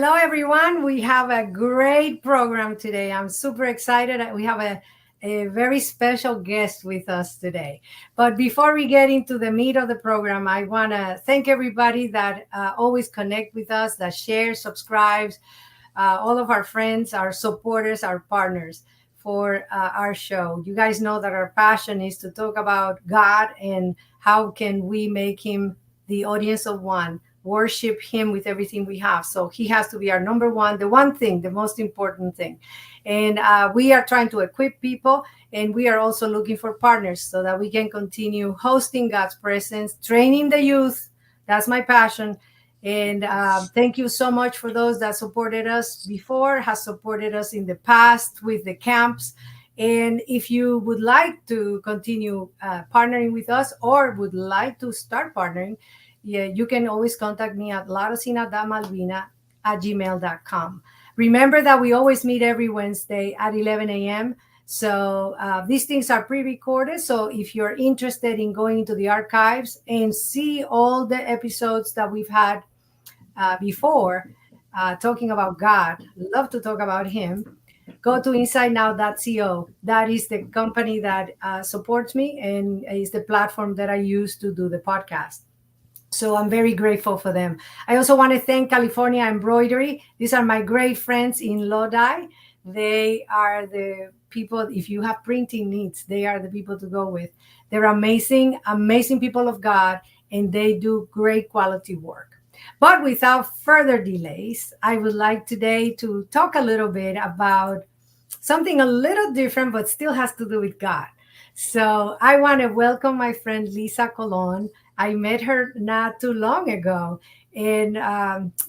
Hello, everyone. We have a great program today. I'm super excited. We have a very special guest with us today. But before we get into the meat of the program, I want to thank everybody that always connect with us, that shares, subscribes, all of our friends, our supporters, our partners for our show. You guys know that our passion is to talk about God and how can we make him the audience of one, worship him with everything we have. So he has to be our number one, the one thing, the most important thing. And we are trying to equip people, and we are also looking for partners so that we can continue hosting God's presence, training the youth. That's my passion. And thank you so much for those that supported us before, has supported us in the past with the camps. And if you would like to continue partnering with us or would like to start partnering, yeah, you can always contact me at larosina.malvina@gmail.com. Remember that we always meet every Wednesday at 11 a.m. So these things are pre-recorded. So if you're interested in going into the archives and see all the episodes that we've had before talking about God, love to talk about him, go to insidenow.co. That is the company that supports me and is the platform that I use to do the podcast. So I'm very grateful for them. I also want to thank California Embroidery. These are my great friends in Lodi. They are the people, if you have printing needs, they are the people to go with. They're amazing, amazing people of God, and they do great quality work. But without further delays, I would like today to talk a little bit about something a little different, but still has to do with God. So I want to welcome my friend Liza Colon. I met her not too long ago, and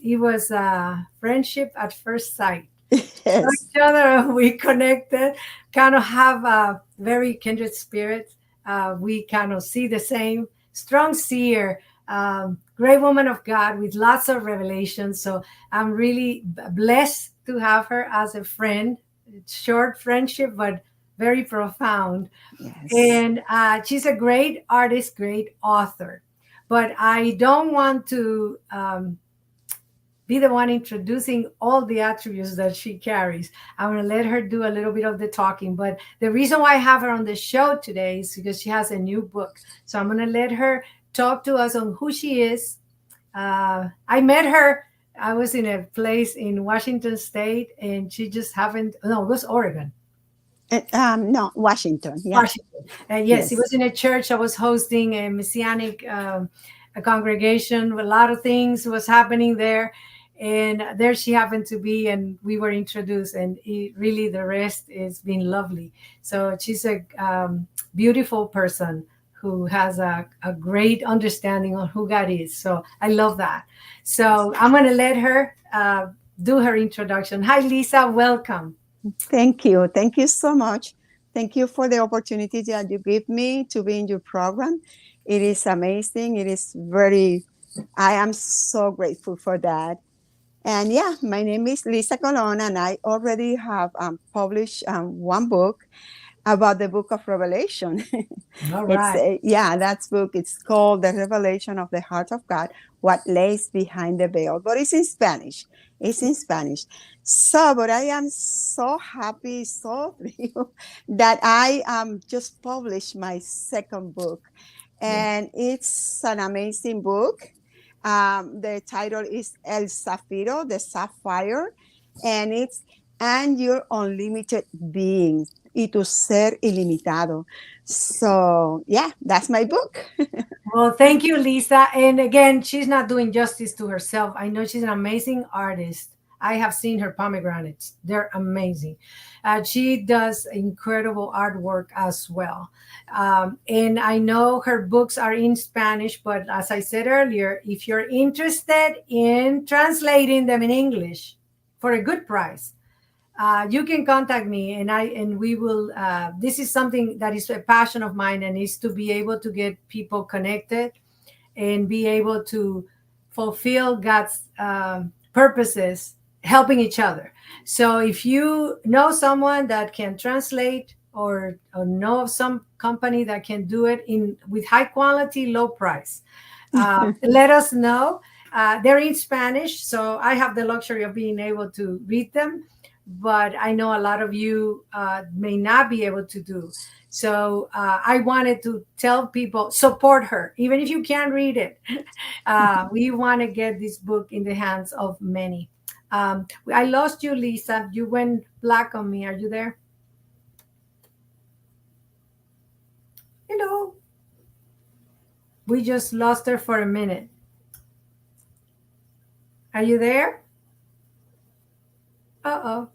it was a friendship at first sight. So Yes. each other, we connected, kind of have a very kindred spirits. We kind of see the same. Strong seer, great woman of God with lots of revelations. So I'm really blessed to have her as a friend. Short friendship, but very profound. Yes. And she's a great artist, great author. But I don't want to be the one introducing all the attributes that she carries. I'm going to let her do a little bit of the talking. But the reason why I have her on the show today is because she has a new book. So I'm going to let her talk to us on who she is. I met her. I was in a place in Washington State, and she just happened. No, it was Oregon. No, Washington. Yeah. Washington. Yes, it Yes. was in a church. I was hosting a Messianic a congregation. A lot of things was happening there, and there she happened to be, and we were introduced. And really, the rest has been lovely. So she's a beautiful person who has a great understanding on who God is. So I love that. So I'm going to let her do her introduction. Hi, Lisa. Welcome. Thank you. Thank you so much. Thank you for the opportunity that you give me to be in your program. It is amazing. It is very, I am so grateful for that. And yeah, my name is Liza Colon, and I already have published one book about the book of Revelation. All right. Yeah, that book. It's called The Revelation of the Heart of God, What Lays Behind the Veil, but it's in Spanish. It's in Spanish. So, but I am so happy, so thrilled that I just published my second book, Yeah. and it's an amazing book. The title is El Zafiro, the Sapphire, and it's And Your Unlimited Being, y tu ser ilimitado. So, yeah, that's my book. Well, thank you, Lisa. And again, she's not doing justice to herself. I know she's an amazing artist. I have seen her pomegranates, they're amazing. She does incredible artwork as well. And I know her books are in Spanish, but as I said earlier, if you're interested in translating them in English for a good price, you can contact me, and we will this is something that is a passion of mine, and is to be able to get people connected and be able to fulfill God's purposes, helping each other. So if you know someone that can translate, or know of some company that can do it in with high quality, low price, let us know. They're in Spanish, so I have the luxury of being able to read them. But I know a lot of you may not be able to do. So I wanted to tell people, support her, even if you can't read it. We want to get this book in the hands of many. I lost you, Lisa. You went black on me. Are you there? Hello. We just lost her for a minute. Are you there? Uh-oh.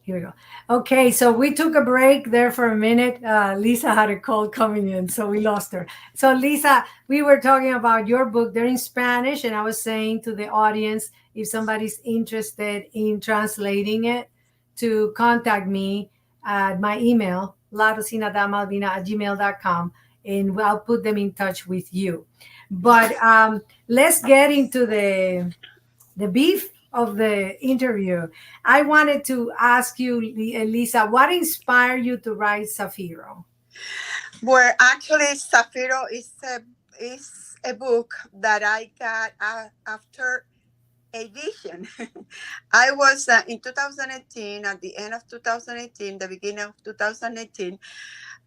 Here we go. Okay, so we took a break there for a minute. Lisa had a call coming in, so we lost her. So, Lisa, we were talking about your book. They're in Spanish, and I was saying to the audience, if somebody's interested in translating it, to contact me at my email, larosinadamalvina@gmail.com, and I'll put them in touch with you. But let's get into the beef of the interview. I wanted to ask you, Lisa, what inspired you to write Saphire? Well, actually, Saphire is a book that I got after a vision. I was in 2018, at the end of 2018, the beginning of 2018,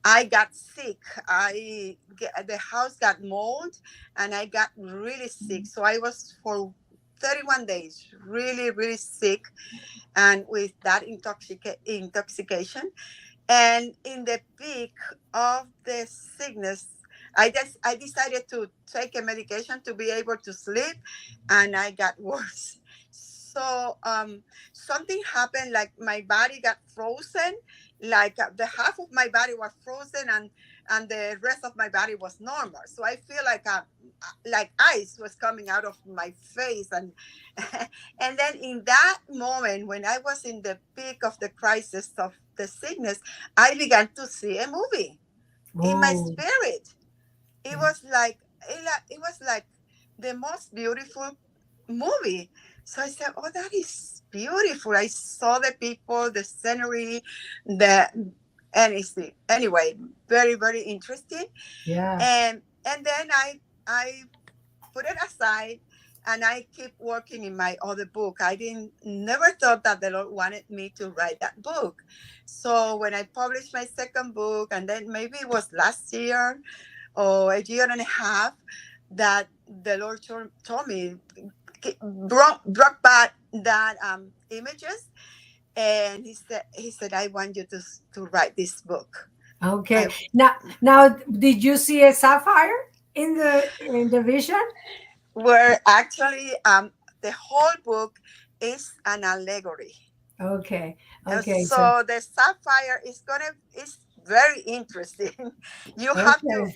I got sick. The house got mold, and I got really sick. So I was for 31 days really, really sick, and with that intoxication. And in the peak of the sickness, I decided to take a medication to be able to sleep, and I got worse. So something happened, like my body got frozen, like the half of my body was frozen, and the rest of my body was normal. So I feel like ice was coming out of my face, and and then in that moment when I was in the peak of the crisis of the sickness, I began to see a movie in my spirit. It was like the most beautiful movie. So I said, "Oh, that is beautiful." I saw the people, the scenery, the anything. Anyway, very, very interesting. Yeah. And then I put it aside, and I keep working in my other book. I never thought that the Lord wanted me to write that book. So when I published my second book, and then maybe it was last year or a year and a half, that the Lord told me, brought back that images, and he said, "I want you to write this book." Okay. Now, did you see a sapphire in the vision? Where actually the whole book is an allegory. Okay. Okay. So the sapphire is very interesting. You have to,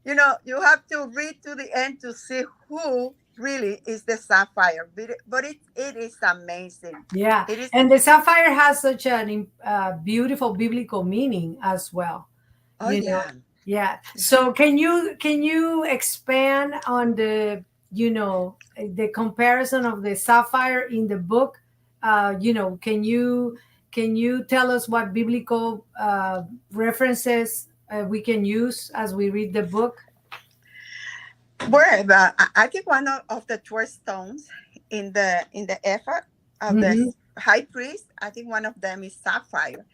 you have to read to the end to see who really is the sapphire. But it is amazing. Yeah. It is. And the sapphire has such a beautiful biblical meaning as well. Oh, yeah. Yeah. So can you expand on the comparison of the sapphire in the book? Can you tell us what biblical references we can use as we read the book? Well, I think one of the 12 stones in the effort of the high priest, I think one of them is sapphire.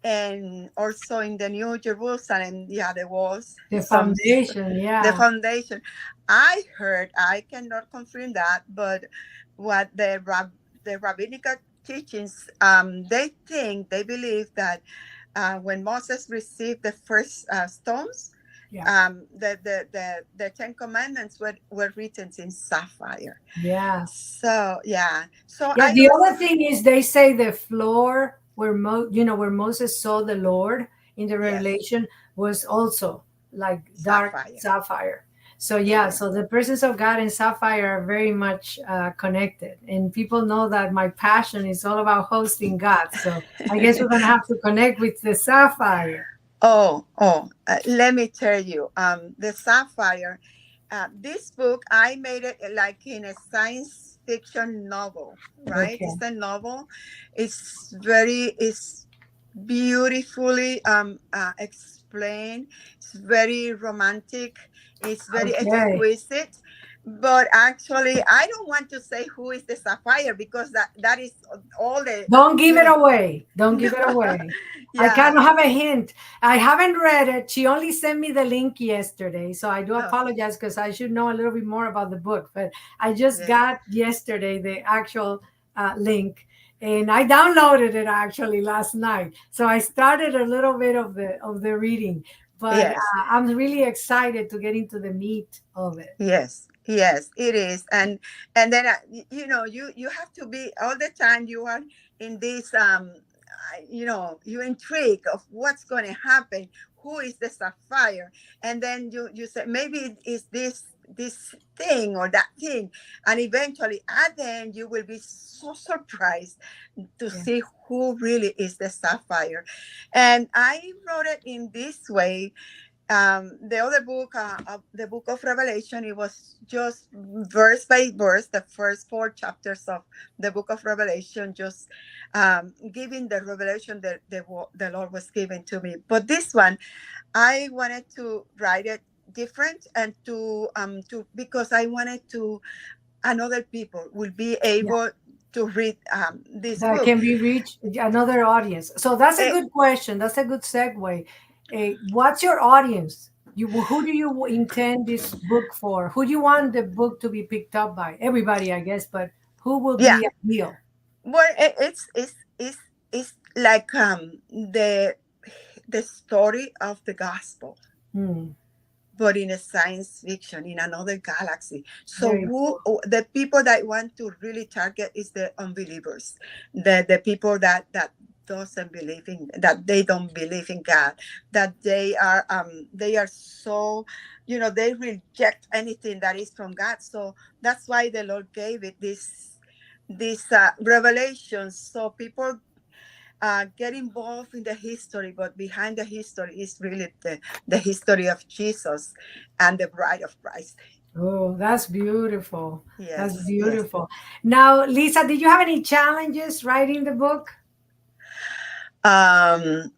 And also in the New Jerusalem, there was the foundation. The foundation. I heard, I cannot confirm that, but what the rabbinical teachings, they believe that when Moses received the first stones, the 10 Commandments were written in sapphire. Yeah. So the other thing is, they say the floor where Moses saw the Lord in the Revelation was also like dark sapphire. So so the presence of God and sapphire are very much connected, and people know that my passion is all about hosting God. So I guess we're gonna have to connect with the sapphire. Let me tell you, the sapphire, this book, I made it like in a science fiction novel, right? Okay. It's a novel. It's beautifully explained. It's very romantic. It's very Okay. exquisite. But actually, I don't want to say who is the Sapphire because that is all the, Don't give you it know. away. Don't give it away. I Yeah. kind of have a hint. I haven't read it. She only sent me the link yesterday. So I do Oh, apologize because I should know a little bit more about the book. But I just yes. got yesterday the actual link. And I downloaded it actually last night. So I started a little bit of the reading. But Yes. I'm really excited to get into the meat of it. Yes, yes, it is, and then you have to be all the time. You are in this you intrigue of what's going to happen. Who is the Sapphire? And then you say maybe it is this thing or that thing, and eventually at the end you will be so surprised to Yeah. see who really is the Sapphire. And I wrote it in this way. The other book, the book of Revelation, it was just verse by verse, the first four chapters of the book of Revelation, just giving the revelation that the Lord was giving to me. But this one, I wanted to write it different and to because I wanted to another people will be Yeah. able to read this That book. can be reached another audience. So that's a Eh, good question. That's a good segue. What's your audience? Who do you intend this book for? Who do you want the book to be picked up by? Everybody, I guess, but who will yeah, be ideal? well, it's like the story of the gospel, Hmm, but in a science fiction in another galaxy. So very cool. the people that want to really target is the unbelievers, the people that doesn't believe in that they don't believe in God, that they are so they reject anything that is from God. So that's why the Lord gave it this revelation so people get involved in the history, but behind the history is really the history of Jesus and the bride of Christ. Oh, that's beautiful. That's Yes, yes. beautiful. Now, Lisa, did you have any challenges writing the book? Um,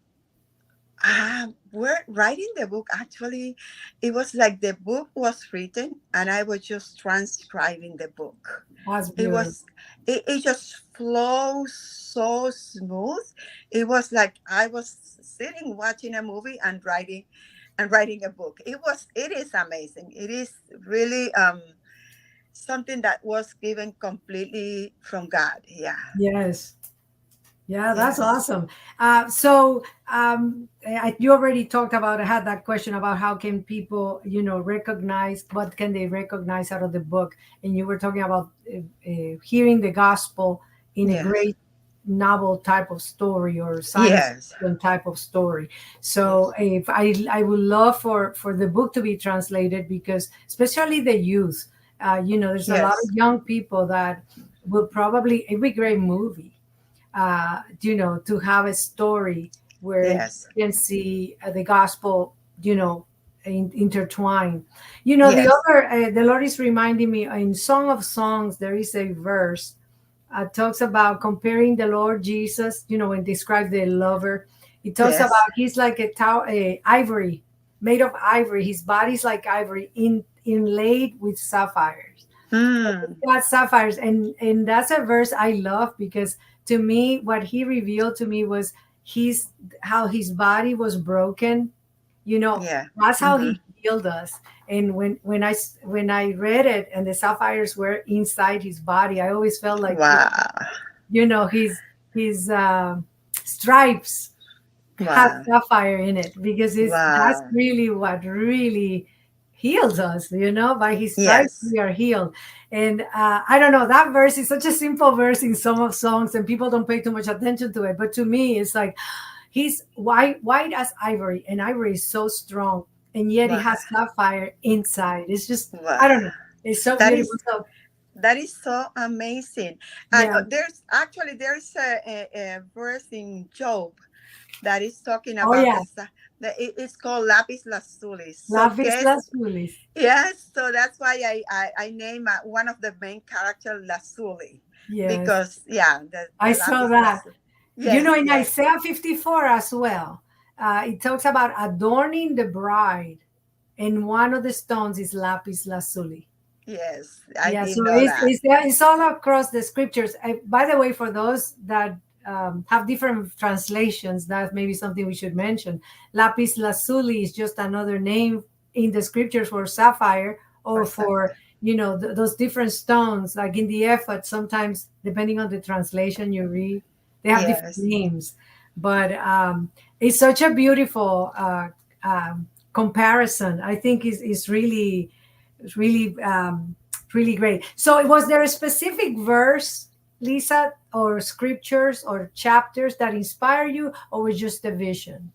we're writing the book. Actually, it was like the book was written and I was just transcribing the book. That's It beautiful. was, it just flows so smooth. It was like I was sitting watching a movie and writing a book. It is amazing. It is really something that was given completely from God. Yeah. Yes. Yeah, that's Yes. awesome. You already talked about, I had that question about how can people, recognize, what can they recognize out of the book? And you were talking about hearing the gospel in a Yes. great novel type of story or science Yes. fiction type of story. So Yes. if I would love for the book to be translated because especially the youth, there's a lot of Yes. young people that will probably, it'd be a great movie to have a story where you Yes. can see the gospel, intertwined. Yes. The Lord is reminding me in Song of Songs, there is a verse talks about comparing the Lord Jesus, when describes the lover. It talks Yes. about he's like a ivory, made of ivory. His body's like ivory, inlaid with sapphires. Mm. Got sapphires, and that's a verse I love because to me what he revealed to me was he's how his body was broken. Yeah. That's how Hmm. he healed us. And when I read it and the sapphires were inside his body, I always felt like Wow. his stripes has Wow. sapphire in it because that's Wow. really what really heals us. By his stripes Yes. we are healed. And I don't know, that verse is such a simple verse in Song of Songs and people don't pay too much attention to it, but to me it's like he's white as ivory, and ivory is so strong, and yet it Wow. has sapphire inside. It's just, I don't Wow. know, it's so That beautiful. is So that is so amazing. And yeah. there's a verse in Job that is talking Oh about yeah. It's called lapis lazuli. So Lapis guess, lazuli. yes, so that's why I name one of the main character Lazuli, Yes, because yeah, I the saw lapis that. lazuli. You know, Yes, in yes, Isaiah 54 as well, it talks about adorning the bride, and one of the stones is lapis lazuli. yes. I Yeah, did so know that. it's all across the scriptures. By the way, for those that have different translations, that's maybe something we should mention. Lapis lazuli is just another name in the scriptures for sapphire, For or for, Saphire. those different stones. Like in the ephod, sometimes depending on the translation you read, they have different Yes, names. But it's such a beautiful comparison. I think is really, it's really, really great. So, was there a specific verse, Lisa, or scriptures or chapters that inspire you, or was just a vision?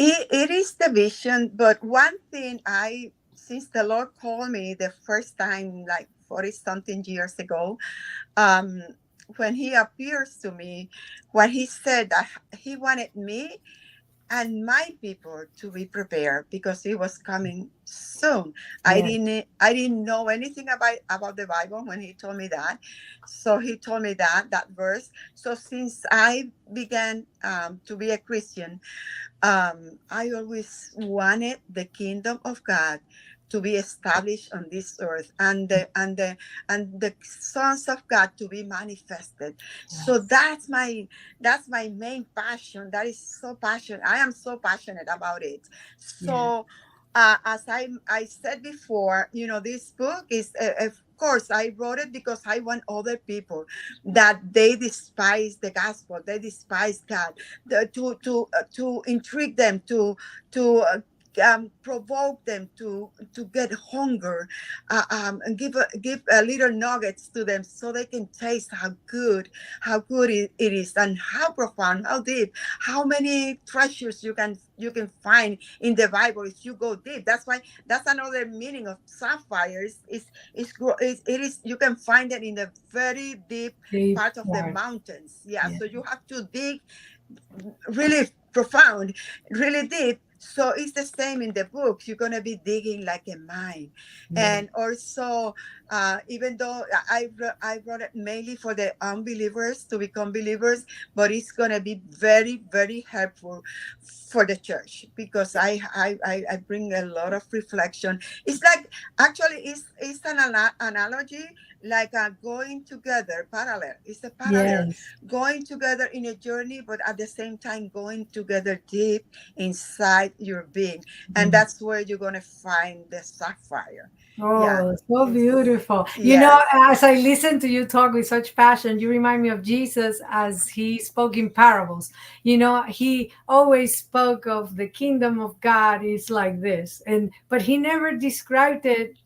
it is the vision. But one thing, since the Lord called me the first time, like 40 something years ago, um, when He appears to me, what He said that He wanted me and my people to be prepared because it was coming soon. Yeah. I didn't know anything about the Bible when he told me that. So he told me that verse. So since I began to be a Christian, I always wanted the kingdom of God to be established on this earth, and the sons of God to be manifested. So Yes. that's my main passion. That is so passionate. I am so passionate about it. Yeah. So as I said before, this book is, of course, I wrote it because I want other people that they despise the gospel, they despise God, to intrigue them, provoke them to get hunger, and give little nuggets to them so they can taste how good it is, and how profound, how deep, how many treasures you can find in the Bible if you go deep. That's another meaning of sapphires. It is, you can find it in the very deep Deep part of the part. mountains. Yeah, Yeah. so you have to dig really profound, really deep. So it's the same in the book. You're gonna be digging like a mine, Yeah. and also, even though I wrote it mainly for the unbelievers to become believers, but it's gonna be very, very helpful for the church because I bring a lot of reflection. It's like, actually, it's an analogy, like going together, parallel. It's a parallel, Yes. going together in a journey, but at the same time going together deep inside your being. And Mm. that's where you're going to find the sapphire. Yeah. Oh, so It's, beautiful. yes. As I listen to you talk with such passion, you remind me of Jesus as he spoke in parables. He always spoke of the kingdom of God is like this. But he never described it,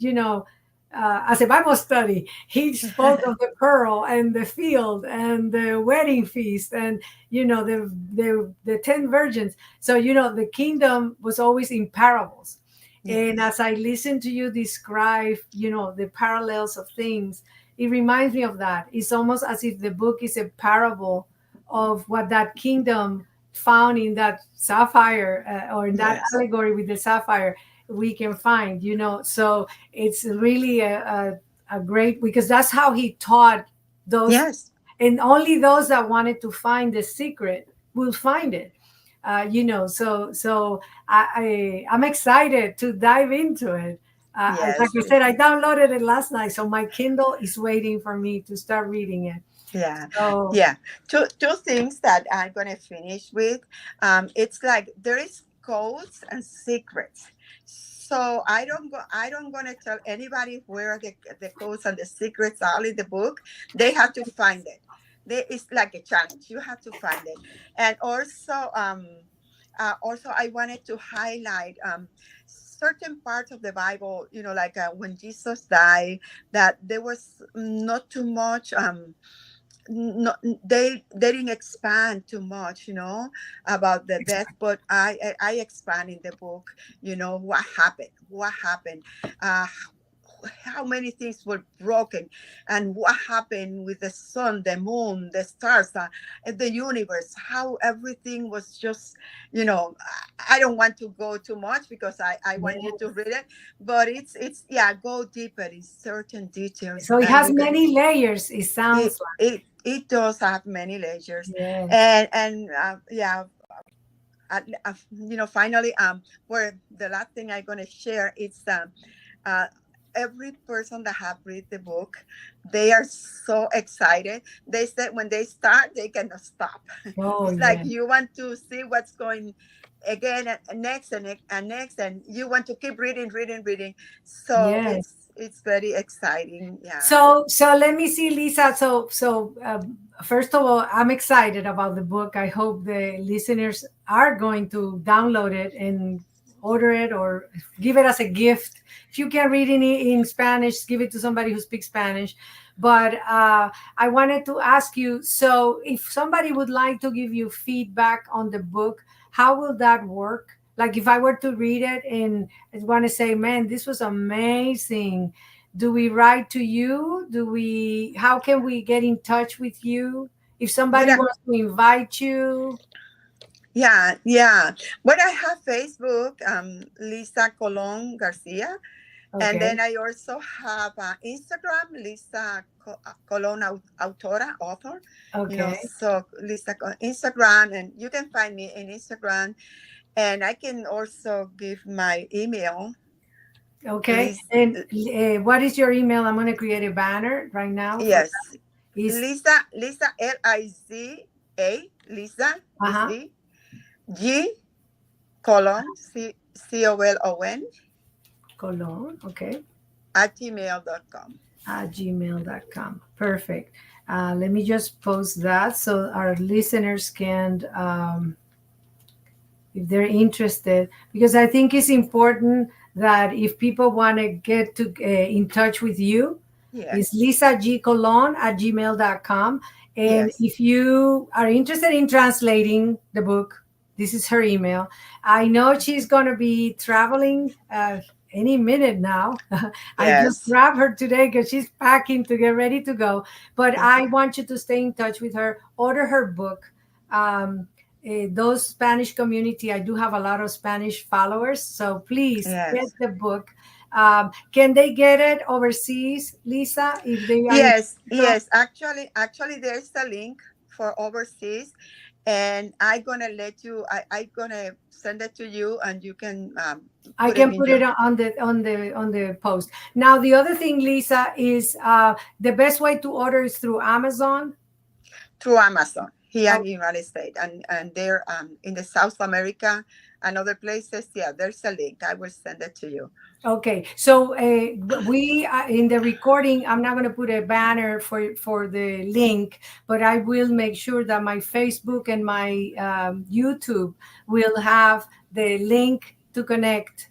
as a Bible study. He spoke of the pearl and the field and the wedding feast and, the 10 virgins. So, the kingdom was always in parables. And Yes. as I listen to you describe, the parallels of things, it reminds me of that. It's almost as if the book is a parable of what that kingdom found in that sapphire, or in that Yes. allegory with the sapphire we can find, So it's really a great, because that's how he taught those, Yes. and only those that wanted to find the secret will find it. So I'm excited to dive into it. Like Yes. I said, I downloaded it last night, so my Kindle is waiting for me to start reading it. Yeah, So yeah. Two things that I'm gonna finish with. It's like there is codes and secrets. So I don't gonna tell anybody where the codes and the secrets are in the book. They have to find it. It's like a challenge. You have to find it. And also I wanted to highlight certain parts of the Bible. Like when Jesus died, that there was not too much. No, they didn't expand too much, about the death, but I expand in the book, what happened, uh how many things were broken, and what happened with the sun, the moon, the stars, and the universe, how everything was just, you know, I don't want to go too much because I want you to read it, but it's yeah, go deeper in certain details, So it and has you can, many layers, it sounds it does have many layers. like. Yes. And yeah, you know, finally, where the last thing I'm going to share is uh, every person that have read the book, they are so excited. They said when they start, they cannot stop. Oh, It's like yeah. you want to see what's going again and next and next, and you want to keep reading, reading, reading. So Yes. it's very exciting. Yeah. So let me see, Lisa. First of all, I'm excited about the book. I hope the listeners are going to download it and order it or give it as a gift. If you can read in Spanish, give it to somebody who speaks Spanish. But I wanted to ask you, so if somebody would like to give you feedback on the book, how will that work? Like if I were to read it and I want to say, man, this was amazing, do we write to you? How can we get in touch with you? If somebody But wants to invite you? yeah, yeah. But I have Facebook, Liza Colon Garcia. And Okay. then I also have Instagram, Colon Autora, author. You know, Okay. so Instagram, and you can find me in Instagram. And I can also give my email. Okay. Liz, And what is your email? I'm going to create a banner right now for yes, that. Is Liza Liza Liza with uh-huh. Z G colon COLON Colon. Okay. at gmail.com. Gmail.com. Perfect. Let me just post that so our listeners can if they're interested, because I think it's important that if people want to get to in touch with you, it's Yes, Lisa G. Colon at gmail.com. And yes, if you are interested in translating the book, this is her email. I know she's going to be traveling any minute now. I just yes. grabbed her today because she's packing to get ready to go. But I want you to stay in touch with her, order her book. Those Spanish community, I do have a lot of Spanish followers, so please get Yes. the book. Can they get it overseas, Lisa, if they are in Yes, Mexico? yes. Actually, there's a link for overseas, and I'm gonna let you. I'm gonna send it to you, and you can I put it can in put it your on the post. Now, the other thing, Lisa, is the best way to order is through Amazon. through Amazon here in Oh, the United States, and there in the South America and other places. Yeah, there's a link. I will send it to you. okay, so we in the recording, I'm not going to put a banner for the link, but I will make sure that my Facebook and my YouTube will have the link to connect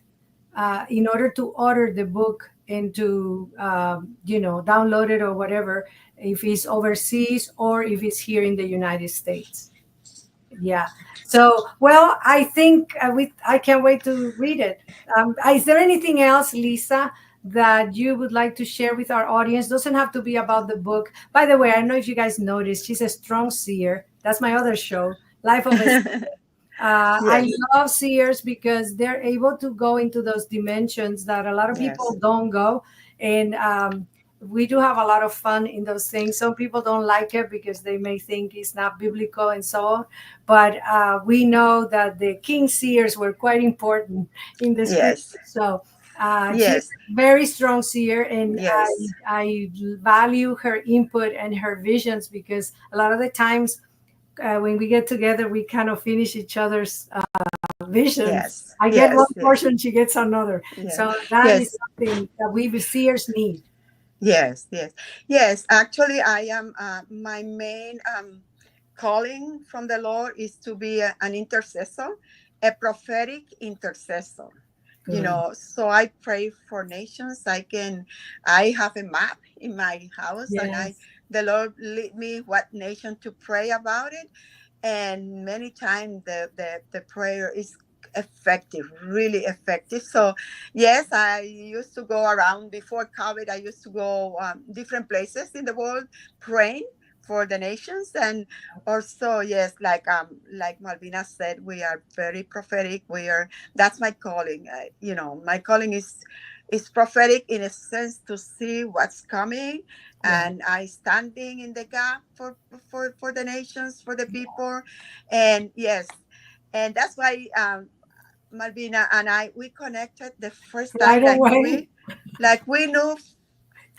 in order to order the book and to download it or whatever, if it's overseas or if it's here in the United States. Yeah. So, well, I think I can't wait to read it. Is there anything else, Lisa, that you would like to share with our audience? Doesn't have to be about the book. By the way, I don't know if you guys noticed, she's a strong seer. That's my other show, Life of a. I Yes, love seers because they're able to go into those dimensions that a lot of yes, people don't go. And we do have a lot of fun in those things. Some people don't like it because they may think it's not biblical and so on. But we know that the king seers were quite important in the scripture. yes, So she's yes, a very strong seer, and yes, I value her input and her visions because a lot of the times when we get together, we kind of finish each other's visions. yes, I get one yes, yes, portion, she gets another. yes, So that is yes. something that we seers need. Yes, yes, yes. Actually, I am my main calling from the Lord is to be an intercessor, a prophetic intercessor. You Good. know, so I pray for nations. I have a map in my house, and Yes. the Lord lead me what nation to pray about it. And many times the prayer is effective, really effective. So yes, I used to go around before COVID. I used to go different places in the world praying for the nations. And also, yes, like Malvina said, we are very prophetic. We are, that's my calling. My calling is prophetic in a sense, to see what's coming, Yeah. and I standing in the gap for the nations, for the people. And yes, and that's why Malvina and I, we connected the first time, Right away. like we knew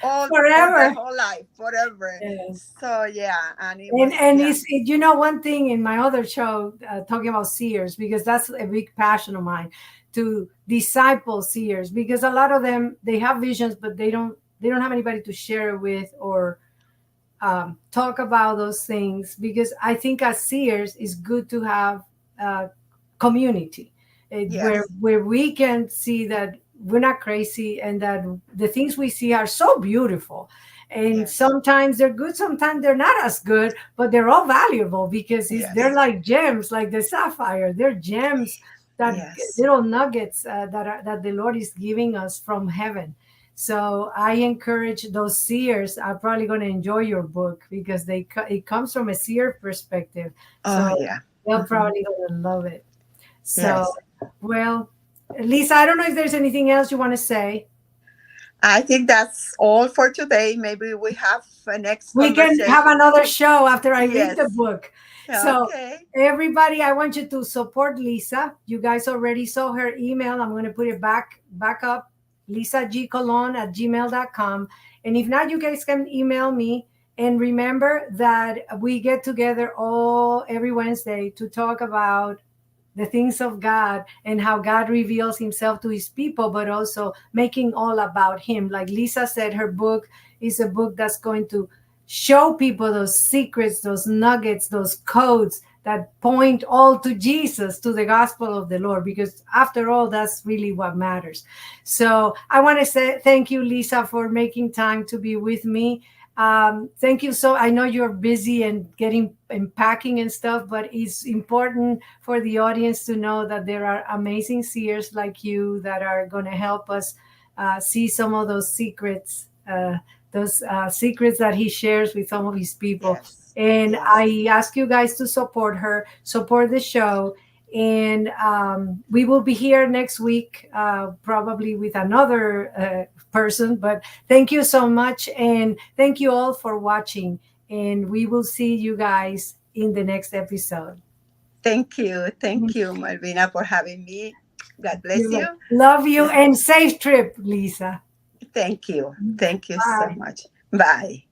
all for the Forever. whole life, forever. Yes. So yeah, and it And was, and yeah. it's you know one thing in my other show, talking about seers, because that's a big passion of mine, to disciple seers, because a lot of them, they have visions but they don't have anybody to share it with, or talk about those things, because I think as seers it's good to have community, where Yes, we can see that we're not crazy, and that the things we see are so beautiful, and yes, sometimes they're good, sometimes they're not as good, but they're all valuable, because they're yes, like gems, like the sapphire. They're gems, that yes. little nuggets, that the Lord is giving us from heaven. So I encourage those seers are probably going to enjoy your book, because it comes from a seer perspective. Oh So yeah. they'll Mhm. probably going to love it. So, Yes. well, Lisa, I don't know if there's anything else you want to say. I think that's all for today. Maybe we have a next We can have conversation. another show after I read the Yes. book. So, Okay. everybody, I want you to support Lisa. You guys already saw her email. I'm going to put it back up, lisagcolon@gmail.com. And if not, you guys can email me. And remember that we get together every Wednesday to talk about the things of God, and how God reveals himself to his people, but also making all about him. Like Lisa said, her book is a book that's going to show people those secrets, those nuggets, those codes that point all to Jesus, to the gospel of the Lord, because after all, that's really what matters. So I want to say thank you, Lisa, for making time to be with me. Thank you. So I know you're busy and getting and packing and stuff, but it's important for the audience to know that there are amazing seers like you that are going to help us see some of those secrets that he shares with some of his people. Yes. And Yes. I ask you guys to support her, support the show. And we will be here next week, probably with another person. But thank you so much. And thank you all for watching. And we will see you guys in the next episode. Thank you. Thank you, Malvina, for having me. God bless you. Love you and safe trip, Lisa. Thank you. Thank you so Bye. much. Bye.